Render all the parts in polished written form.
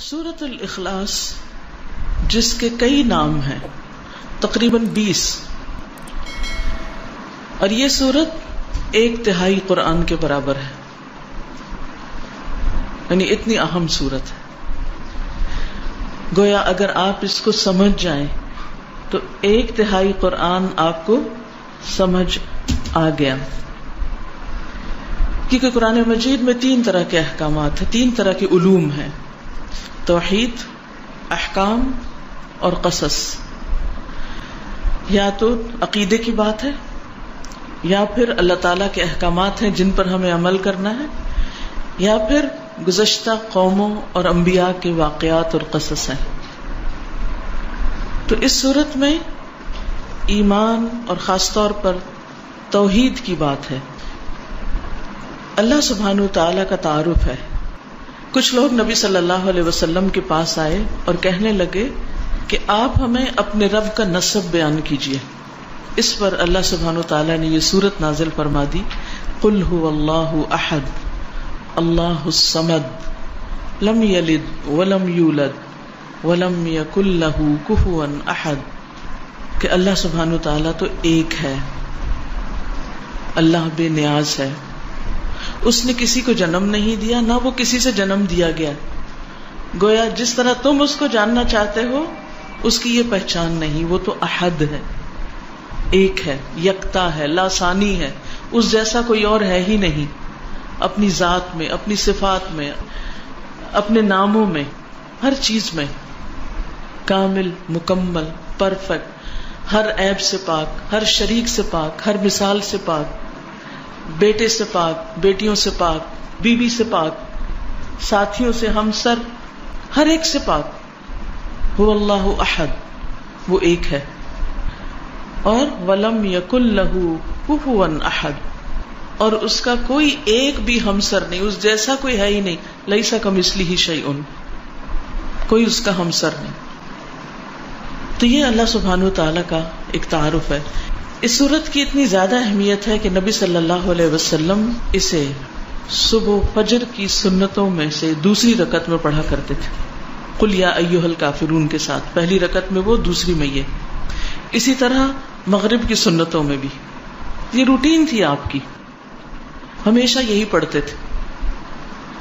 سورۃ الاخلاص جس کے کئی نام ہیں، تقریباً 20، اور یہ سورت 1/3 قرآن کے برابر ہے، یعنی اتنی اہم سورت ہے۔ گویا اگر آپ اس کو سمجھ جائیں تو 1/3 قرآن آپ کو سمجھ آ گیا، کیونکہ قرآن مجید میں 3 طرح کے احکامات ہیں، 3 طرح کے علوم ہیں: توحید، احکام اور قصص۔ یا تو عقیدے کی بات ہے، یا پھر اللہ تعالیٰ کے احکامات ہیں جن پر ہمیں عمل کرنا ہے، یا پھر گزشتہ قوموں اور انبیاء کے واقعات اور قصص ہیں۔ تو اس صورت میں ایمان اور خاص طور پر توحید کی بات ہے، اللہ سبحانہ وتعالیٰ کا تعارف ہے۔ کچھ لوگ نبی صلی اللہ علیہ وسلم کے پاس آئے اور کہنے لگے کہ آپ ہمیں اپنے رب کا نسب بیان کیجیے۔ اس پر اللہ سبحانہ وتعالیٰ نے یہ سورت نازل فرما دی: قل هو اللہ احد اللہ الصمد لم یلد ولم یولد ولم یکن لہ کفوا احد، کہ اللہ سبحانہ وتعالیٰ تو ایک ہے، اللہ بے نیاز ہے، اس نے کسی کو جنم نہیں دیا، نہ وہ کسی سے جنم دیا گیا۔ گویا جس طرح تم اس کو جاننا چاہتے ہو اس کی یہ پہچان نہیں، وہ تو احد ہے، ایک ہے، یکتا ہے، لا ثانی ہے، اس جیسا کوئی اور ہے ہی نہیں، اپنی ذات میں، اپنی صفات میں، اپنے ناموں میں، ہر چیز میں کامل، مکمل، پرفیکٹ، ہر عیب سے پاک، ہر شریک سے پاک، ہر مثال سے پاک، بیٹے سے پاک، بیٹیوں سے پاک، بیوی سے پاک، ساتھیوں سے، ہمسر، ہر ایک سے پاک۔ هو اللہ احد، وہ ایک ہے، اور وَلَمْ يَكُنْ لَهُ كُفُوًا أَحَدٌ، اور اس کا کوئی ایک بھی ہمسر نہیں، اس جیسا کوئی ہے ہی نہیں، لَيْسَ كَمِثْلِهِ شَيْءٌ، کوئی اس کا ہمسر نہیں۔ تو یہ اللہ سبحانہ وتعالیٰ کا ایک تعارف ہے۔ اس سورت کی اتنی زیادہ اہمیت ہے کہ نبی صلی اللہ علیہ وسلم اسے صبح فجر کی سنتوں میں سے دوسری رکعت میں پڑھا کرتے تھے، قل یا ایھا الکافرون کے ساتھ، پہلی رکعت میں وہ، دوسری میں یہ۔ اسی طرح مغرب کی سنتوں میں بھی یہ روٹین تھی آپ کی، ہمیشہ یہی پڑھتے تھے۔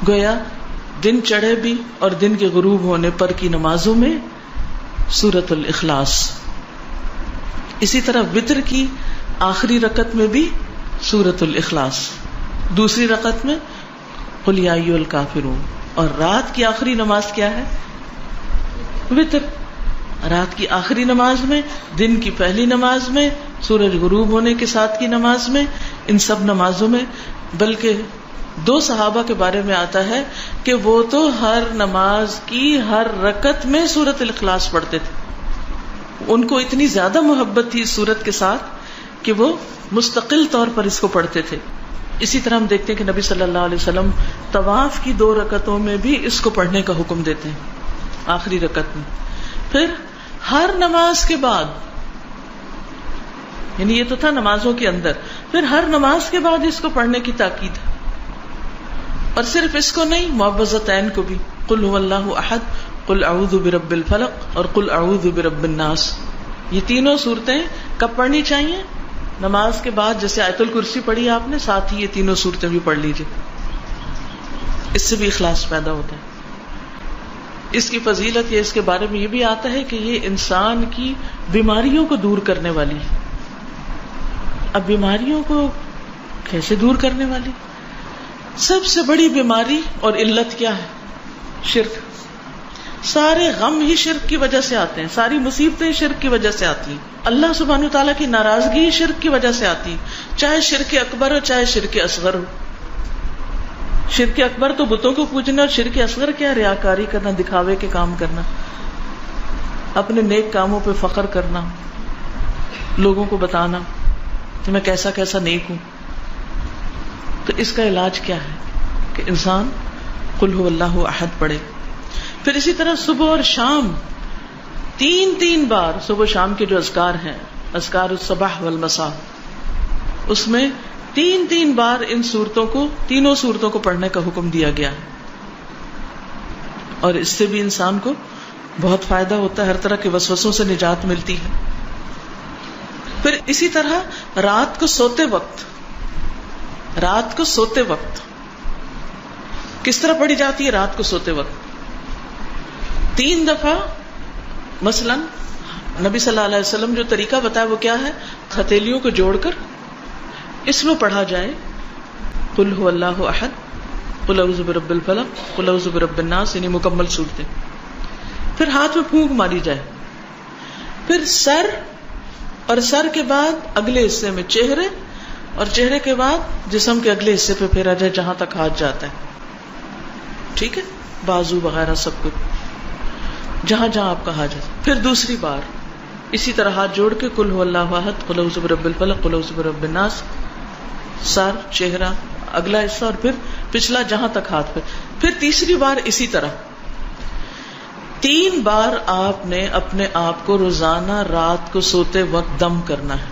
گویا دن چڑھے بھی اور دن کے غروب ہونے پر کی نمازوں میں سورۃ الاخلاص، اسی طرح وتر کی آخری رکعت میں بھی سورۃ الاخلاص، دوسری رکعت میں قل یا ایھا الکافرون، اور رات کی آخری نماز کیا ہے؟ وتر۔ رات کی آخری نماز میں، دن کی پہلی نماز میں، سورج غروب ہونے کے ساتھ کی نماز میں، ان سب نمازوں میں۔ بلکہ 2 صحابہ کے بارے میں آتا ہے کہ وہ تو ہر نماز کی ہر رکعت میں سورۃ الاخلاص پڑھتے تھے، ان کو اتنی زیادہ محبت تھی اس سورت کے ساتھ کہ وہ مستقل طور پر اس کو پڑھتے تھے۔ اسی طرح ہم دیکھتے ہیں کہ نبی صلی اللہ علیہ وسلم طواف کی 2 رکعتوں میں بھی اس کو پڑھنے کا حکم دیتے ہیں، آخری رکعت میں۔ پھر ہر نماز کے بعد، یعنی یہ تو تھا نمازوں کے اندر، پھر ہر نماز کے بعد اس کو پڑھنے کی تاکید ہے۔ اور صرف اس کو نہیں، معوذتین کو بھی، قل هو اللہ احد، قل اعوذ برب الفلق اور قل اعوذ برب الناس۔ یہ تینوں صورتیں کب پڑھنی چاہیے؟ نماز کے بعد، جیسے آیت الکرسی پڑھی آپ نے، ساتھ ہی یہ تینوں صورتیں بھی پڑھ لیجیے، اس سے بھی اخلاص پیدا ہوتا ہے۔ اس کی فضیلت یہ، اس کے بارے میں یہ بھی آتا ہے کہ یہ انسان کی بیماریوں کو دور کرنے والی ہے۔ اب بیماریوں کو کیسے دور کرنے والی؟ سب سے بڑی بیماری اور علت کیا ہے؟ شرک۔ سارے غم ہی شرک کی وجہ سے آتے ہیں، ساری مصیبتیں شرک کی وجہ سے آتی ہیں، اللہ سبحانہ وتعالیٰ کی ناراضگی شرک کی وجہ سے آتی، چاہے شرک اکبر ہو چاہے شرک اصغر ہو۔ شرک اکبر تو بتوں کو پوجنا، اور شرک اصغر کیا؟ ریاکاری کرنا، دکھاوے کے کام کرنا، اپنے نیک کاموں پہ فخر کرنا، لوگوں کو بتانا کہ میں کیسا کیسا نیک ہوں۔ تو اس کا علاج کیا ہے کہ انسان قل هو اللہ احد پڑھے۔ پھر اسی طرح صبح اور شام 3 بار، صبح شام کے جو اذکار ہیں، اذکار الصباح والمساء، اس میں 3 بار ان صورتوں کو، تینوں صورتوں کو پڑھنے کا حکم دیا گیا ہے۔ اور اس سے بھی انسان کو بہت فائدہ ہوتا ہے، ہر طرح کے وسوسوں سے نجات ملتی ہے. پھر اسی طرح رات کو سوتے وقت کس طرح پڑھی جاتی ہے؟ رات کو سوتے وقت 3 دفعہ. مثلا نبی صلی اللہ علیہ وسلم جو طریقہ بتایا وہ کیا ہے؟ ہتھیلیوں کو جوڑ کر اس میں پڑھا جائے قل هو اللہ احد، قل اعوذ برب الفلق، قل اعوذ برب الناس، یعنی مکمل صورتیں. پھر ہاتھ میں پھونک ماری جائے. پھر سر، اور سر کے بعد اگلے حصے میں چہرے، اور چہرے کے بعد جسم کے اگلے حصے پہ پھیرا جائے جہاں تک ہاتھ جاتا ہے. ٹھیک ہے، بازو وغیرہ سب کچھ جہاں جہاں آپ کا ہاتھ جاتا. پھر دوسری بار اسی طرح ہاتھ جوڑ کے قل هو اللہ احد، قل اعوذ برب الفلق، قل اعوذ برب الناس، سر، چہرہ، اگلا حصہ اور پھر پچھلا جہاں تک ہاتھ پہ. پھر تیسری بار اسی طرح 3 بار آپ نے اپنے آپ کو روزانہ رات کو سوتے وقت دم کرنا ہے.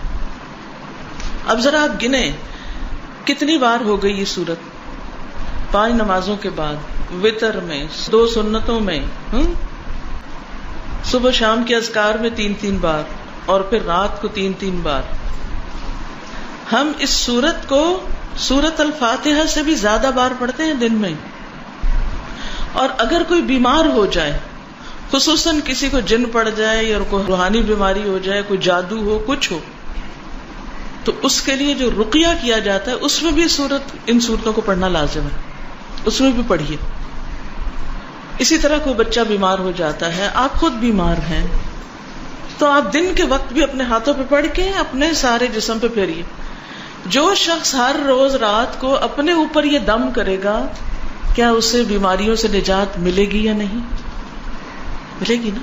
اب ذرا آپ گنیں کتنی بار ہو گئی یہ صورت؟ 5 نمازوں کے بعد، وتر میں، 2 سنتوں میں، صبح شام کے اذکار میں 3 بار، اور پھر رات کو 3 بار. ہم اس سورت کو سورت الفاتحہ سے بھی زیادہ بار پڑھتے ہیں دن میں. اور اگر کوئی بیمار ہو جائے، خصوصاً کسی کو جن پڑ جائے یا کوئی روحانی بیماری ہو جائے، کوئی جادو ہو، کچھ ہو، تو اس کے لیے جو رقیہ کیا جاتا ہے اس میں بھی ان صورتوں کو پڑھنا لازم ہے، اس میں بھی پڑھیے. اسی طرح کوئی بچہ بیمار ہو جاتا ہے، آپ خود بیمار ہیں، تو آپ دن کے وقت بھی اپنے ہاتھوں پہ پڑھ کے اپنے سارے جسم پہ پھیریے. جو شخص ہر روز رات کو اپنے اوپر یہ دم کرے گا، کیا اسے بیماریوں سے نجات ملے گی یا نہیں؟ ملے گی نا.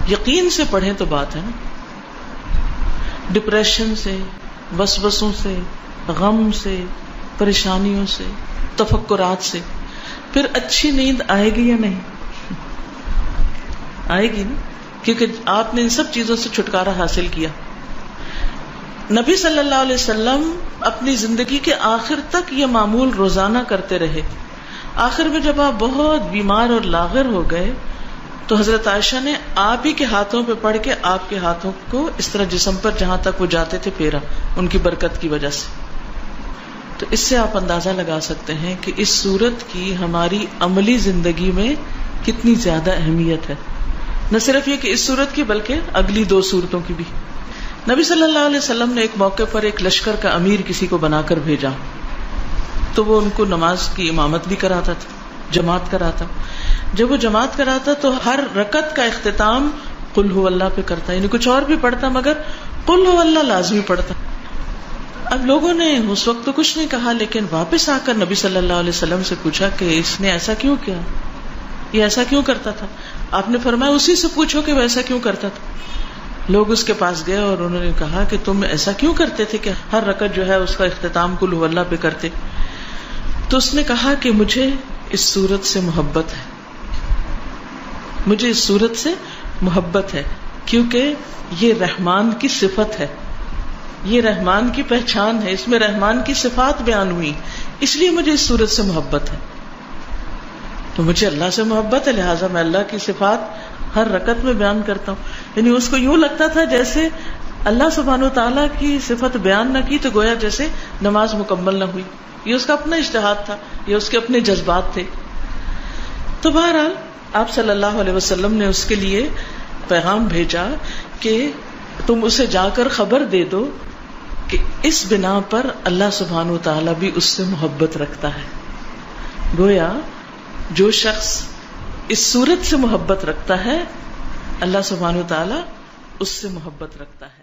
یقین سے پڑھیں تو بات ہے نا. ڈپریشن سے، وسوسوں سے، غم سے، پریشانیوں سے، تفکرات سے پھر اچھی نیند آئے گی یا نہیں؟ آئے گی نا، کیونکہ آپ نے ان سب چیزوں سے چھٹکارا حاصل کیا. نبی صلی اللہ علیہ وسلم اپنی زندگی کے آخر تک یہ معمول روزانہ کرتے رہے. آخر میں جب آپ بہت بیمار اور لاغر ہو گئے تو حضرت عائشہ نے آپ ہی کے ہاتھوں پہ پڑھ کے آپ کے ہاتھوں کو اس طرح جسم پر جہاں تک وہ جاتے تھے پھیرا، ان کی برکت کی وجہ سے. تو اس سے آپ اندازہ لگا سکتے ہیں کہ اس سورت کی ہماری عملی زندگی میں کتنی زیادہ اہمیت ہے. نہ صرف یہ کہ اس سورت کی بلکہ اگلی 2 سورتوں کی بھی. نبی صلی اللہ علیہ وسلم نے ایک موقع پر ایک لشکر کا امیر کسی کو بنا کر بھیجا، تو وہ ان کو نماز کی امامت بھی کراتا تھا، جماعت کراتا. جب وہ جماعت کراتا تو ہر رکعت کا اختتام قل هو اللہ پہ کرتا، یعنی کچھ اور بھی پڑھتا مگر قل هو اللہ لازمی پڑھتا. اب لوگوں نے اس وقت تو کچھ نہیں کہا، لیکن واپس آ کر نبی صلی اللہ علیہ وسلم سے پوچھا کہ اس نے ایسا کیوں کیا، یہ ایسا کیوں کرتا تھا؟ آپ نے فرمایا اسی سے پوچھو کہ وہ ایسا کیوں کرتا تھا. لوگ اس کے پاس گئے اور انہوں نے کہا کہ تم ایسا کیوں کرتے تھے کہ ہر رکعت جو ہے اس کا اختتام قل هو اللہ پہ کرتے؟ تو اس نے کہا کہ مجھے اس سورت سے محبت ہے، مجھے اس سورت سے محبت ہے، کیونکہ یہ رحمان کی صفت ہے، یہ رحمان کی پہچان ہے، اس میں رحمان کی صفات بیان ہوئی، اس لیے مجھے اس سورت سے محبت ہے. تو مجھے اللہ سے محبت ہے، لہٰذا میں اللہ کی صفات ہر رکعت میں بیان کرتا ہوں. یعنی اس کو یوں لگتا تھا جیسے اللہ سبحانہ وتعالیٰ کی صفت بیان نہ کی تو گویا جیسے نماز مکمل نہ ہوئی. یہ اس کا اپنا اجتہاد تھا، یہ اس کے اپنے جذبات تھے. تو بہرحال آپ صلی اللہ علیہ وسلم نے اس کے لیے پیغام بھیجا کہ تم اسے جا کر خبر دے دو کہ اس بنا پر اللہ سبحانہ وتعالیٰ بھی اس سے محبت رکھتا ہے. گویا جو شخص اس صورت سے محبت رکھتا ہے اللہ سبحانہ وتعالیٰ اس سے محبت رکھتا ہے.